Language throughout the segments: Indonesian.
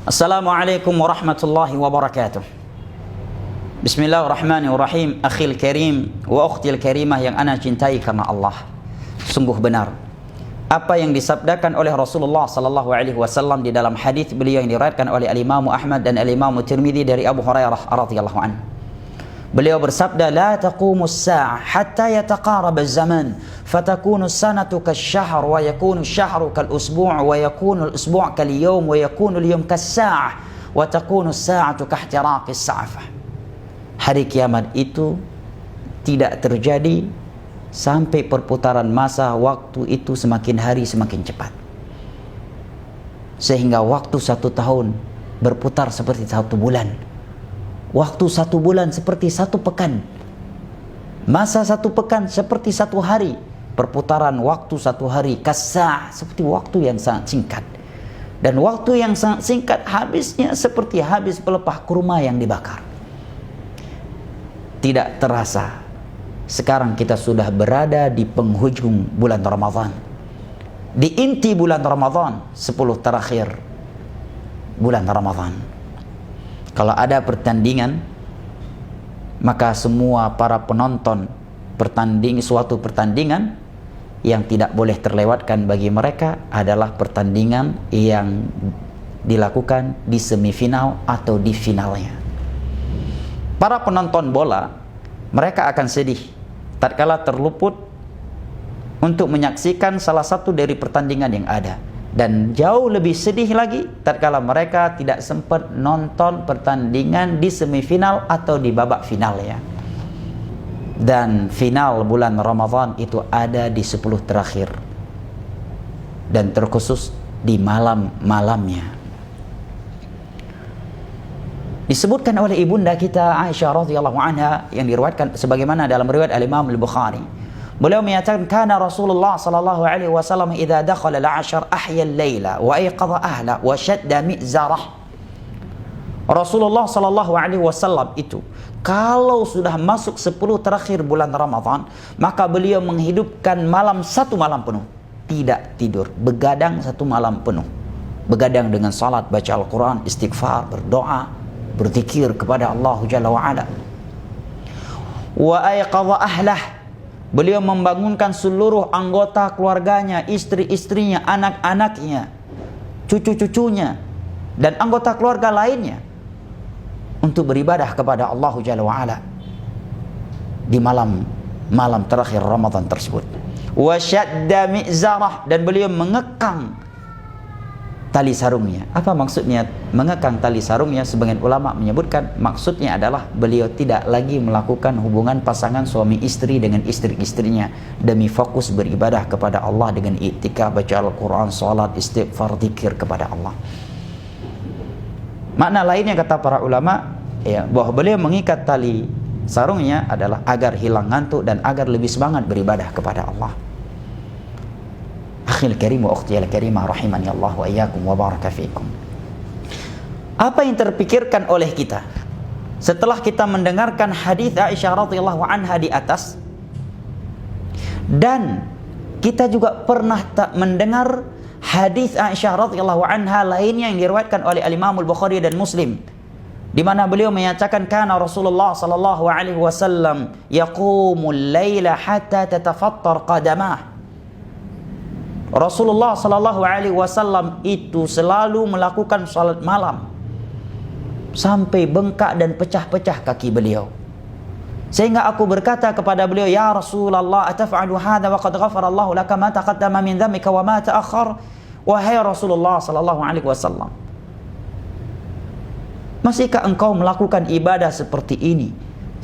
Assalamualaikum warahmatullahi wabarakatuh. Bismillahirrahmanirrahim. Akhil karim wa ukhtil karimah yang ana cintai karena Allah. Sungguh benar apa yang disabdakan oleh Rasulullah sallallahu alaihi wasallam di dalam hadis beliau yang diriwayatkan oleh Al-Imam Ahmad dan Al-Imam Tirmidzi dari Abu Hurairah radhiyallahu anhu. Beliau bersabda, la taqumus sa'ah hatta yataqarab az-zaman fatakunu as-sanatu kasy-syahr wa yakunu asy-syahru kal-usbu' wa yakunu al-usbu' kal-yawm wa yakunu al-yawm kas-sa'ah wa takunu as-sa'atu kahtiraqis sa'afah. Hari kiamat itu tidak terjadi sampai perputaran masa waktu itu semakin hari semakin cepat, sehingga waktu 1 tahun berputar seperti 1 bulan, waktu 1 bulan seperti 1 pekan, masa 1 pekan seperti 1 hari, perputaran waktu 1 hari kas-sa'ah seperti waktu yang sangat singkat, dan waktu yang sangat singkat habisnya seperti habis pelepah kurma yang dibakar. Tidak terasa sekarang kita sudah berada di penghujung bulan Ramadan, di inti bulan Ramadan, 10 terakhir bulan Ramadan. Kalau ada pertandingan, maka semua para penonton suatu pertandingan yang tidak boleh terlewatkan bagi mereka adalah pertandingan yang dilakukan di semifinal atau di finalnya. Para penonton bola, mereka akan sedih tatkala terluput untuk menyaksikan salah satu dari pertandingan yang ada, dan jauh lebih sedih lagi tatkala mereka tidak sempat nonton pertandingan di semifinal atau di babak finalnya. Dan final bulan Ramadan itu ada di 10 terakhir, dan terkhusus di malam-malamnya. Disebutkan oleh ibunda kita Aisyah radhiyallahu anha yang diriwayatkan sebagaimana dalam riwayat Al-Imam Al-Bukhari. Beliau menyatakan, kana Rasulullah sallallahu alaihi wasallam idza dakhala al-'ashr ahya al-laila wa ayqadha ahla wa shadda mi'zarah. Rasulullah sallallahu alaihi wasallam itu kalau sudah masuk 10 terakhir bulan Ramadan, maka beliau menghidupkan malam 1 malam penuh, tidak tidur, begadang 1 malam penuh. Begadang dengan salat, baca Al-Qur'an, istighfar, berdoa, berzikir kepada Allah Jalla wa Ala. Wa ayqadha ahlah, beliau membangunkan seluruh anggota keluarganya, istri-istrinya, anak-anaknya, cucu-cucunya, dan anggota keluarga lainnya untuk beribadah kepada Allah Jalla wa Ala di malam terakhir Ramadan tersebut. Wa shadda mi'zarah, dan beliau mengekang tali sarungnya. Apa maksudnya mengekang tali sarungnya? Sebagian ulama menyebutkan maksudnya adalah beliau tidak lagi melakukan hubungan pasangan suami istri dengan istri-istrinya demi fokus beribadah kepada Allah dengan i'tikaf, baca Al-Quran, salat, istighfar, zikir kepada Allah. Makna lainnya kata para ulama, bahwa beliau mengikat tali sarungnya adalah agar hilang ngantuk dan agar lebih semangat beribadah kepada Allah. Akhil karim wa ukhtil karimah rahimani Allah wa iyyakum wa baraka fiikum. Apa yang terpikirkan oleh kita setelah kita mendengarkan hadis Aisyah radhiyallahu anha di atas, dan kita juga pernah mendengar hadis Aisyah radhiyallahu anha lainnya yang diriwayatkan oleh Al-Imam Al-Bukhari dan Muslim, di mana beliau menyatakan, kana Rasulullah sallallahu alaihi wasallam yaqumul laila hatta tatafattar qadamah. Rasulullah sallallahu alaihi wasallam itu selalu melakukan salat malam sampai bengkak dan pecah-pecah kaki beliau. Sehingga aku berkata kepada beliau, ya Rasulullah, ataf'alu hadha wa qad ghafara Allahu laka ma taqaddama min dhanbika wa ma ta'akhkhar. Wahai Rasulullah sallallahu alaihi wasallam, masihkah engkau melakukan ibadah seperti ini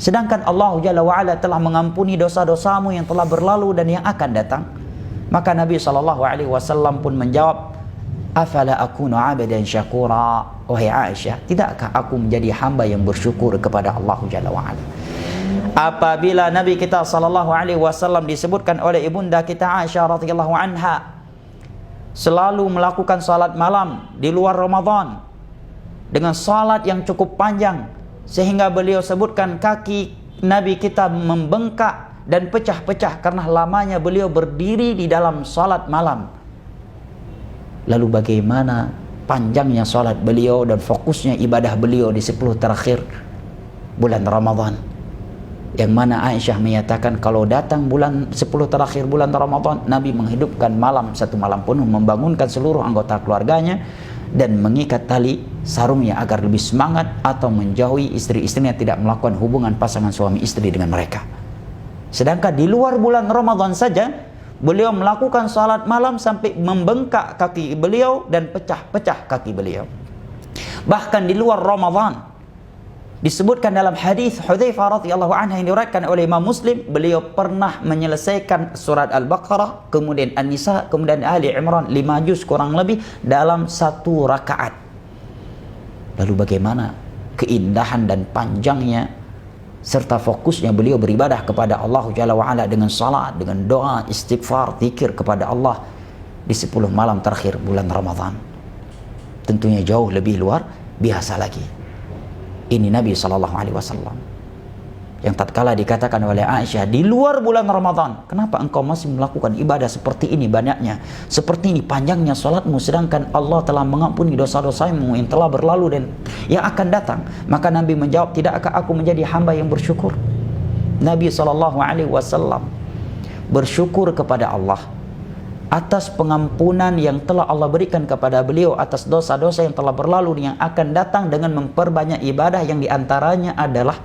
sedangkan Allah Jalla wa Ala telah mengampuni dosa-dosamu yang telah berlalu dan yang akan datang? Maka Nabi SAW pun menjawab, afala akunu abadan syakura. Wahai Aisyah, tidakkah aku menjadi hamba yang bersyukur kepada Allah Jalla wa Ala? Apabila Nabi kita SAW disebutkan oleh ibunda kita Aisyah radhiyallahu anha selalu melakukan salat malam di luar Ramadan dengan salat yang cukup panjang, sehingga beliau sebutkan kaki Nabi kita membengkak dan pecah-pecah karena lamanya beliau berdiri di dalam salat malam. Lalu bagaimana panjangnya salat beliau dan fokusnya ibadah beliau di 10 terakhir bulan Ramadan. Yang mana Aisyah menyatakan kalau datang bulan 10 terakhir bulan Ramadan, Nabi menghidupkan malam, satu malam penuh, membangunkan seluruh anggota keluarganya dan mengikat tali sarungnya agar lebih semangat, atau menjauhi istri-istrinya, tidak melakukan hubungan pasangan suami istri dengan mereka. Sedangkan di luar bulan Ramadan saja beliau melakukan salat malam sampai membengkak kaki beliau dan pecah-pecah kaki beliau. Bahkan di luar Ramadan disebutkan dalam hadis Hudzaifah radhiyallahu anhu yang diriwayatkan oleh Imam Muslim, beliau pernah menyelesaikan surat Al-Baqarah, kemudian An-Nisa, kemudian Ali Imran 5 juz kurang lebih dalam satu rakaat. Lalu bagaimana keindahan dan panjangnya serta fokusnya beliau beribadah kepada Allah Jalla wa Ala dengan salat, dengan doa, istighfar, zikir kepada Allah di 10 malam terakhir bulan Ramadan. Tentunya jauh lebih luar biasa lagi. Ini Nabi SAW yang tatkala dikatakan oleh Aisyah, di luar bulan Ramadan, kenapa engkau masih melakukan ibadah seperti ini banyaknya, seperti ini panjangnya salatmu, sedangkan Allah telah mengampuni dosa-dosamu yang telah berlalu dan yang akan datang? Maka Nabi menjawab, tidakkah aku menjadi hamba yang bersyukur? Nabi SAW bersyukur kepada Allah atas pengampunan yang telah Allah berikan kepada beliau atas dosa-dosa yang telah berlalu yang akan datang, dengan memperbanyak ibadah yang diantaranya adalah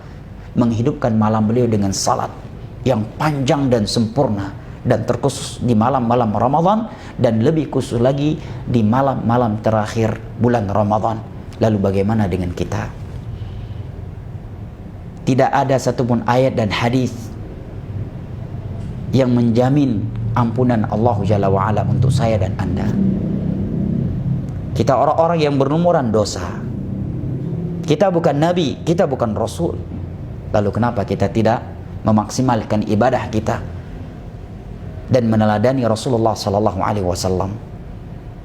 menghidupkan malam beliau dengan salat yang panjang dan sempurna, dan terkhusus di malam-malam Ramadan, dan lebih khusus lagi di malam-malam terakhir bulan Ramadan. Lalu bagaimana dengan kita? Tidak ada satupun ayat dan hadis yang menjamin ampunan Allah Jalla wa Ala untuk saya dan Anda. Kita orang-orang yang berlumuran dosa. Kita bukan nabi, kita bukan rasul. Lalu kenapa kita tidak memaksimalkan ibadah kita dan meneladani Rasulullah sallallahu alaihi wasallam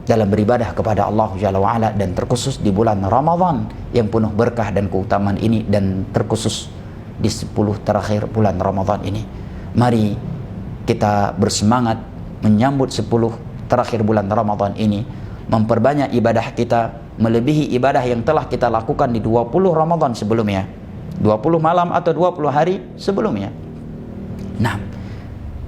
dalam beribadah kepada Allah Jalla wa Ala, dan terkhusus di bulan Ramadan yang penuh berkah dan keutamaan ini, dan terkhusus di 10 terakhir bulan Ramadan ini. Mari kita bersemangat menyambut 10 terakhir bulan Ramadan ini, memperbanyak ibadah kita melebihi ibadah yang telah kita lakukan di 20 Ramadan sebelumnya, 20 malam atau 20 hari sebelumnya. Nah,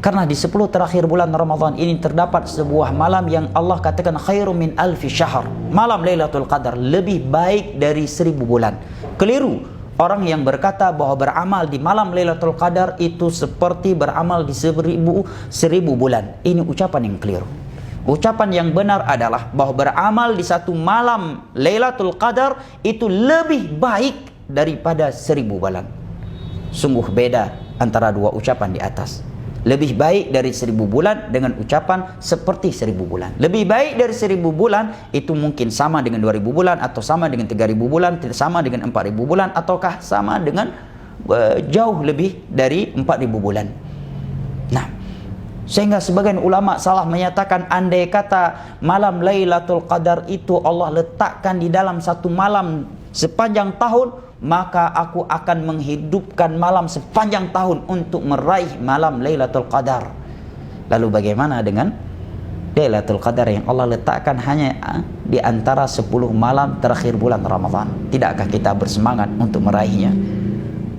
karena di 10 terakhir bulan Ramadan ini terdapat sebuah malam yang Allah katakan khairum min alfi syahr, malam Lailatul Qadar, lebih baik dari 1000 bulan. Keliru orang yang berkata bahwa beramal di malam Lailatul Qadar itu seperti beramal di 1000 bulan. Ini ucapan yang keliru. Ucapan yang benar adalah bahwa beramal di satu malam Lailatul Qadar itu lebih baik daripada 1000 bulan. Sungguh beda antara dua ucapan di atas. Lebih baik dari 1000 bulan dengan ucapan seperti 1000 bulan. Lebih baik dari 1000 bulan itu mungkin sama dengan 2000 bulan, atau sama dengan 3000 bulan, tidak sama dengan 4000 bulan, ataukah sama dengan jauh lebih dari 4000 bulan. Nah, sehingga sebagian ulama salah menyatakan andai kata malam Lailatul Qadar itu Allah letakkan di dalam satu malam sepanjang tahun, maka aku akan menghidupkan malam sepanjang tahun untuk meraih malam Lailatul Qadar. Lalu bagaimana dengan Lailatul Qadar yang Allah letakkan hanya di antara 10 malam terakhir bulan Ramadan? Tidakkah kita bersemangat untuk meraihnya?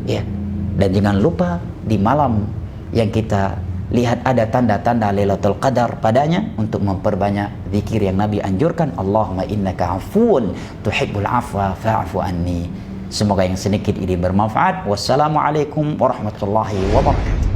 Ya. Dan jangan lupa di malam yang kita lihat ada tanda-tanda Lailatul Qadar padanya, untuk memperbanyak zikir yang Nabi anjurkan, Allahumma innaka afuun tuhibbul afwa fa'fu anni. Semoga yang sedikit ini bermanfaat. Wassalamualaikum warahmatullahi wabarakatuh.